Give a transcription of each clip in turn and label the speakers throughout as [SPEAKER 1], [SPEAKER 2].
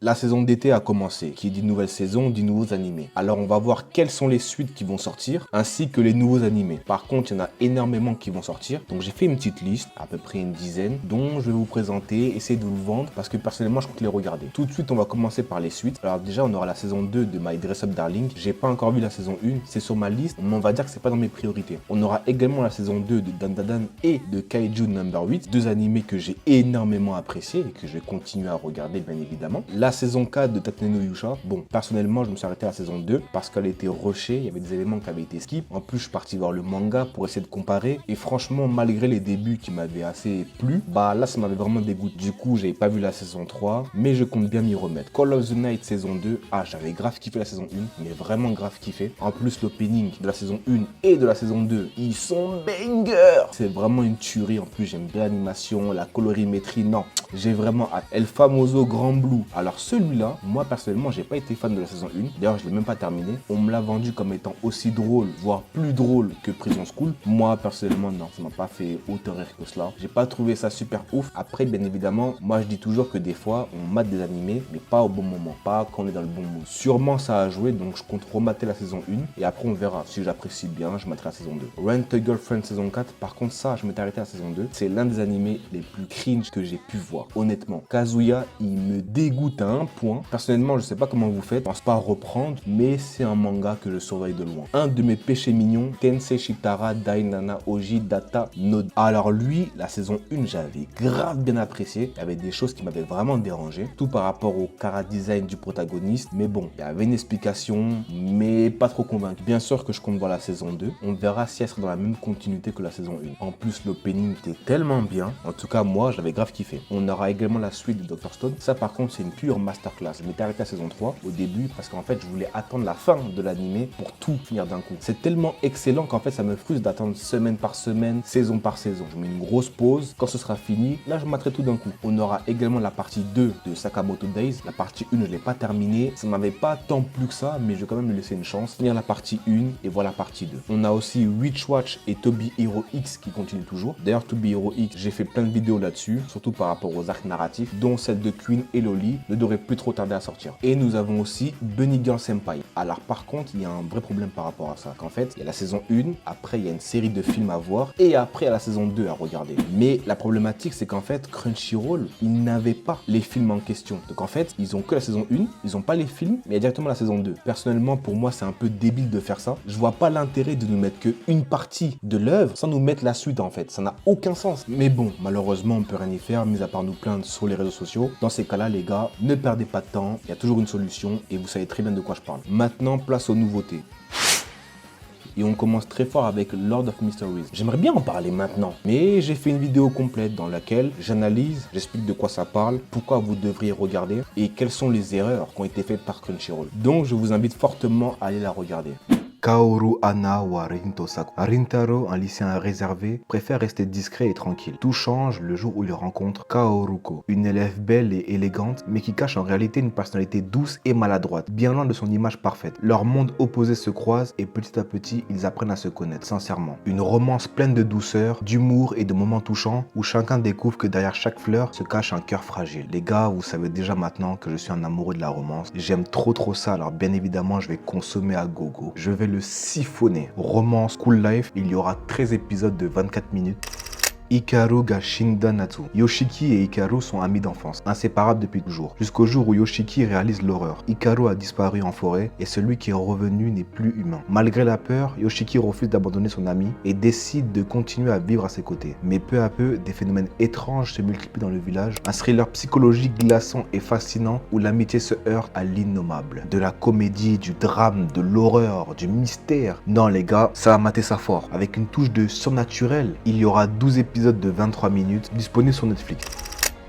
[SPEAKER 1] La saison d'été a commencé, qui dit nouvelle saison, dit nouveaux animés. Alors on va voir quelles sont les suites qui vont sortir, ainsi que les nouveaux animés. Par contre, il y en a énormément qui vont sortir, donc j'ai fait une petite liste, à peu près une dizaine, dont je vais vous présenter, essayer de vous vendre, parce que personnellement je compte les regarder. Tout de suite, on va commencer par les suites. Alors déjà, on aura la saison 2 de My Dress Up Darling. J'ai pas encore vu la saison 1, c'est sur ma liste, mais on va dire que c'est pas dans mes priorités. On aura également la saison 2 de Dan Dan Dan et de Kaiju Number 8, deux animés que j'ai énormément appréciés et que je vais continuer à regarder bien évidemment. La saison 4 de Tate no Yusha, bon, personnellement, je me suis arrêté à la saison 2 parce qu'elle était rushée, il y avait des éléments qui avaient été skip. En plus, je suis parti voir le manga pour essayer de comparer. Et franchement, malgré les débuts qui m'avaient assez plu, bah là, ça m'avait vraiment dégoûté. Du coup, j'avais pas vu la saison 3, mais je compte bien m'y remettre. Call of the Night saison 2, ah, j'avais grave kiffé la saison 1, mais vraiment grave kiffé. En plus, l'opening de la saison 1 et de la saison 2, ils sont bangers. C'est vraiment une tuerie. En plus, j'aime bien l'animation, la colorimétrie. Non, j'ai vraiment hâte. El Famoso Grand Blue. Alors celui-là, moi personnellement, j'ai pas été fan de la saison 1. D'ailleurs, je l'ai même pas terminé. On me l'a vendu comme étant aussi drôle, voire plus drôle que Prison School. Moi personnellement, non, ça m'a pas fait autant rire que cela. J'ai pas trouvé ça super ouf. Après, bien évidemment, moi je dis toujours que des fois, on mate des animés, mais pas au bon moment, pas quand on est dans le bon mood. Sûrement ça a joué, donc je compte remater la saison 1 et après on verra. Si j'apprécie bien, je mettrai la saison 2. Rent a Girlfriend saison 4, par contre ça, je m'étais arrêté à la saison 2. C'est l'un des animés les plus cringe que j'ai pu voir. Honnêtement, Kazuya, il me dégoûte à un point. Personnellement, je sais pas comment vous faites, je pense pas reprendre, mais c'est un manga que je surveille de loin. Un de mes péchés mignons, Tensei Shitara Dainana Oji Data Node. Alors lui, la saison 1, j'avais grave bien apprécié. Il y avait des choses qui m'avaient vraiment dérangé, tout par rapport au chara design du protagoniste. Mais bon, il y avait une explication, mais pas trop convaincu. Bien sûr que je compte voir la saison 2. On verra si elle sera dans la même continuité que la saison 1. En plus, l'opening était tellement bien. En tout cas, moi, j'avais grave kiffé. On aura également la suite de Dr. Stone. Ça, par contre, c'est une pure masterclass. Je m'étais arrêté à la saison 3 au début parce qu'en fait, je voulais attendre la fin de l'animé pour tout finir d'un coup. C'est tellement excellent qu'en fait, ça me frustre d'attendre semaine par semaine, saison par saison. Je mets une grosse pause. Quand ce sera fini, là, je m'attrape tout d'un coup. On aura également la partie 2 de Sakamoto Days. La partie 1, je ne l'ai pas terminée. Ça m'avait pas tant plu que ça, mais je vais quand même lui laisser une chance. Finir la partie 1 et voilà la partie 2. On a aussi Witch Watch et Toby Hero X qui continuent toujours. D'ailleurs, Toby Hero X, j'ai fait plein de vidéos là-dessus, surtout par rapport aux arcs narratifs, dont celle de Queen et Loli ne devrait plus trop tarder à sortir. Et nous avons aussi Bunny Girl Senpai. Alors par contre, il y a un vrai problème par rapport à ça. Qu'en fait, il y a la saison 1, après il y a une série de films à voir, et après il y a la saison 2 à regarder. Mais la problématique, c'est qu'en fait, Crunchyroll, ils n'avaient pas les films en question. Donc en fait, ils ont que la saison 1, ils n'ont pas les films, mais il y a directement la saison 2. Personnellement, pour moi, c'est un peu débile de faire ça. Je vois pas l'intérêt de nous mettre qu'une partie de l'œuvre sans nous mettre la suite en fait. Ça n'a aucun sens. Mais bon, malheureusement, on peut rien y faire, mis à part nous plaindre sur les réseaux sociaux. Dans ces cas-là, les gars, ne perdez pas de temps. Il y a toujours une solution et vous savez très bien de quoi je parle. Maintenant, place aux nouveautés. Et on commence très fort avec Lord of Mysteries. J'aimerais bien en parler maintenant, mais j'ai fait une vidéo complète dans laquelle j'analyse, j'explique de quoi ça parle, pourquoi vous devriez regarder et quelles sont les erreurs qui ont été faites par Crunchyroll. Donc je vous invite fortement à aller la regarder. Kaoru Ana wa Rintosaku. Rintaro, un lycéen réservé, préfère rester discret et tranquille. Tout change le jour où il rencontre Kaoruko, une élève belle et élégante, mais qui cache en réalité une personnalité douce et maladroite, bien loin de son image parfaite. Leurs mondes opposés se croisent et petit à petit, ils apprennent à se connaître sincèrement. Une romance pleine de douceur, d'humour et de moments touchants où chacun découvre que derrière chaque fleur se cache un cœur fragile. Les gars, vous savez déjà maintenant que je suis un amoureux de la romance. J'aime trop ça, alors bien évidemment, je vais consommer à gogo. Je vais le siphonner. Romance School Life, il y aura 13 épisodes de 24 minutes. Hikaru ga Shinda Natsu. Yoshiki et Hikaru sont amis d'enfance, inséparables depuis toujours, jusqu'au jour où Yoshiki réalise l'horreur. Hikaru a disparu en forêt et celui qui est revenu n'est plus humain. Malgré la peur, Yoshiki refuse d'abandonner son ami et décide de continuer à vivre à ses côtés. Mais peu à peu, des phénomènes étranges se multiplient dans le village, un thriller psychologique glaçant et fascinant où l'amitié se heurte à l'innommable. De la comédie, du drame, de l'horreur, du mystère. Non les gars, ça va mater ça fort. Avec une touche de surnaturel, il y aura 12 épisodes de 23 minutes disponibles sur Netflix.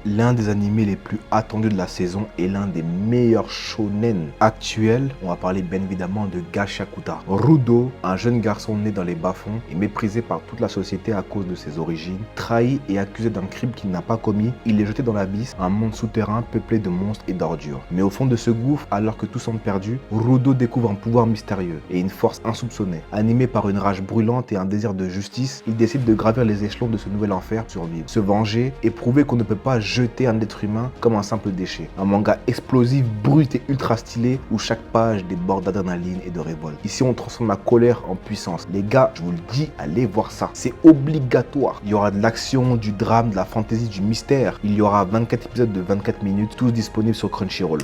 [SPEAKER 1] L'un des animés les plus attendus de la saison et l'un des meilleurs shonen actuels. On va parler bien évidemment de Gashakuta. Rudo, un jeune garçon né dans les bas-fonds et méprisé par toute la société à cause de ses origines, trahi et accusé d'un crime qu'il n'a pas commis, il est jeté dans l'abysse, un monde souterrain peuplé de monstres et d'ordures. Mais au fond de ce gouffre, alors que tout semble perdu, Rudo découvre un pouvoir mystérieux et une force insoupçonnée. Animé par une rage brûlante et un désir de justice, il décide de gravir les échelons de ce nouvel enfer pour survivre, se venger et prouver qu'on ne peut pas jeter un être humain comme un simple déchet. Un manga explosif, brut et ultra stylé où chaque page déborde d'adrénaline et de révolte. Ici, on transforme la colère en puissance. Les gars, je vous le dis, allez voir ça. C'est obligatoire. Il y aura de l'action, du drame, de la fantaisie, du mystère. Il y aura 24 épisodes de 24 minutes, tous disponibles sur Crunchyroll.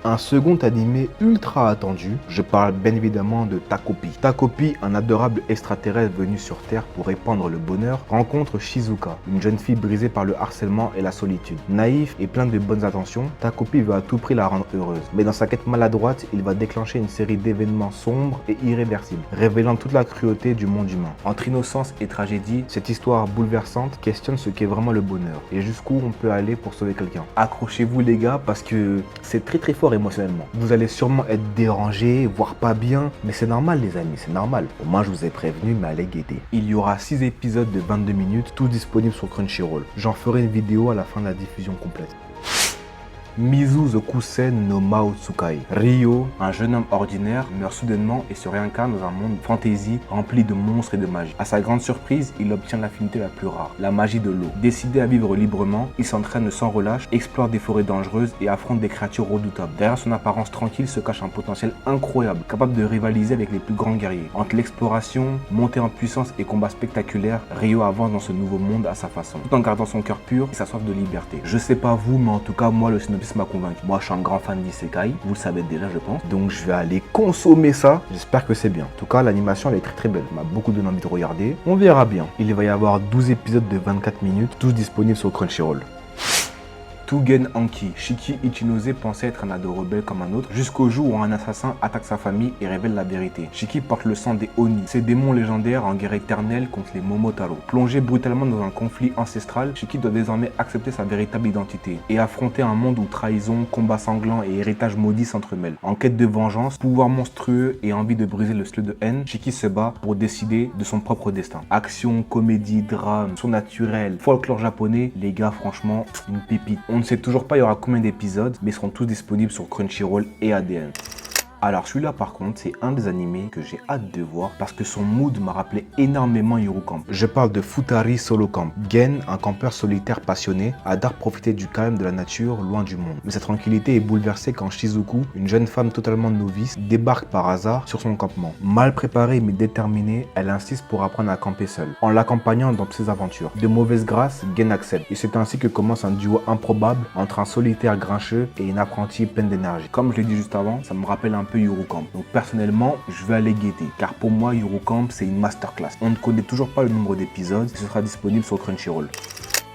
[SPEAKER 1] Un second animé ultra attendu, je parle bien évidemment de Takopi. Takopi, un adorable extraterrestre venu sur Terre pour répandre le bonheur, rencontre Shizuka, une jeune fille brisée par le harcèlement et la solitude. Naïf et plein de bonnes intentions, Takopi veut à tout prix la rendre heureuse. Mais dans sa quête maladroite, il va déclencher une série d'événements sombres et irréversibles, révélant toute la cruauté du monde humain. Entre innocence et tragédie, cette histoire bouleversante questionne ce qu'est vraiment le bonheur et jusqu'où on peut aller pour sauver quelqu'un. Accrochez-vous les gars parce que c'est très fort émotionnellement. Vous allez sûrement être dérangé, voire pas bien, mais c'est normal les amis, c'est normal. Au moins je vous ai prévenu, mais allez guetter. Il y aura 6 épisodes de 22 minutes, tous disponibles sur Crunchyroll. J'en ferai une vidéo à la fin de la diffusion complète. Mizu Zokusen no Mao Tsukai. Ryo, un jeune homme ordinaire, meurt soudainement et se réincarne dans un monde fantasy rempli de monstres et de magie. À sa grande surprise, il obtient l'affinité la plus rare, la magie de l'eau. Décidé à vivre librement, il s'entraîne sans relâche, explore des forêts dangereuses et affronte des créatures redoutables. Derrière son apparence tranquille se cache un potentiel incroyable, capable de rivaliser avec les plus grands guerriers. Entre l'exploration, montée en puissance et combats spectaculaires, Ryo avance dans ce nouveau monde à sa façon, tout en gardant son cœur pur et sa soif de liberté. Je sais pas vous, mais en tout cas moi le synopsis m'a convaincu. Moi je suis un grand fan d'Isekai, vous le savez déjà je pense, donc je vais aller consommer ça, j'espère que c'est bien. En tout cas l'animation elle est très belle, elle m'a beaucoup donné envie de regarder, on verra bien. Il va y avoir 12 épisodes de 24 minutes, tous disponibles sur Crunchyroll. Tugen Anki. Shiki Ichinose pensait être un ado rebelle comme un autre, jusqu'au jour où un assassin attaque sa famille et révèle la vérité. Shiki porte le sang des Oni, ces démons légendaires en guerre éternelle contre les Momotaro. Plongé brutalement dans un conflit ancestral, Shiki doit désormais accepter sa véritable identité et affronter un monde où trahison, combats sanglants et héritage maudit s'entremêlent. En quête de vengeance, pouvoir monstrueux et envie de briser le slot de haine, Shiki se bat pour décider de son propre destin. Action, comédie, drame, surnaturel, folklore japonais, les gars franchement, une pépite. On ne sait toujours pas il y aura combien d'épisodes, mais ils seront tous disponibles sur Crunchyroll et ADN. Alors celui-là par contre, c'est un des animés que j'ai hâte de voir parce que son mood m'a rappelé énormément Yuru Camp. Je parle de Futari Solo Camp. Gen, un campeur solitaire passionné, adore profiter du calme de la nature loin du monde. Mais sa tranquillité est bouleversée quand Shizuku, une jeune femme totalement novice, débarque par hasard sur son campement. Mal préparée mais déterminée, elle insiste pour apprendre à camper seule, en l'accompagnant dans ses aventures. De mauvaise grâce, Gen accepte. Et c'est ainsi que commence un duo improbable entre un solitaire grincheux et une apprentie pleine d'énergie. Comme je l'ai dit juste avant, ça me rappelle un peu Yuru Camp. Donc personnellement, je vais aller guetter. Car pour moi, Yuru Camp, c'est une masterclass. On ne connaît toujours pas le nombre d'épisodes. Ce sera disponible sur Crunchyroll.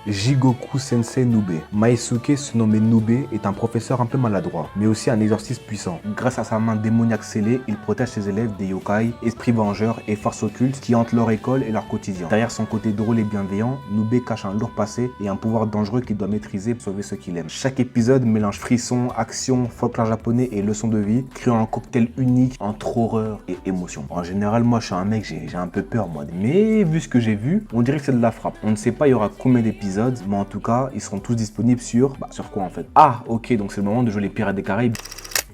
[SPEAKER 1] Jigoku Sensei Nube. Maisuke, surnommé Nube, est un professeur un peu maladroit, mais aussi un exorciste puissant. Grâce à sa main démoniaque scellée, il protège ses élèves des yokai, esprits vengeurs et forces occultes qui hantent leur école et leur quotidien. Derrière son côté drôle et bienveillant, Nube cache un lourd passé et un pouvoir dangereux qu'il doit maîtriser pour sauver ceux qu'il aime. Chaque épisode mélange frissons, action, folklore japonais et leçons de vie, créant un cocktail unique entre horreur et émotion. En général, moi je suis un mec, j'ai un peu peur moi, mais vu ce que j'ai vu, on dirait que c'est de la frappe. On ne sait pas il y aura combien d'épisodes, mais en tout cas, ils seront tous disponibles sur quoi en fait? Ah, ok, donc c'est le moment de jouer les Pirates des Caraïbes.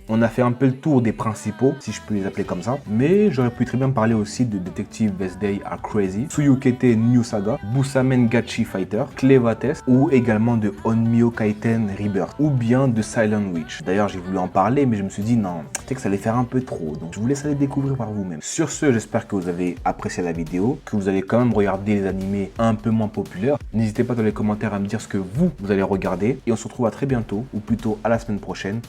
[SPEAKER 1] On a fait un peu le tour des principaux, si je peux les appeler comme ça, mais j'aurais pu très bien parler aussi de Detective Best Day Are Crazy, Tsuyukete New Saga, Busamen Gachi Fighter, Cleva Test, ou également de Onmyo Kaiten Rebirth, ou bien de Silent Witch. D'ailleurs, j'ai voulu en parler, mais je me suis dit non, peut-être que ça allait faire un peu trop, donc je vous laisse aller découvrir par vous-même. Sur ce, j'espère que vous avez apprécié la vidéo, que vous allez quand même regarder les animés un peu moins populaires. N'hésitez pas dans les commentaires à me dire ce que vous allez regarder, et on se retrouve à très bientôt, ou plutôt à la semaine prochaine,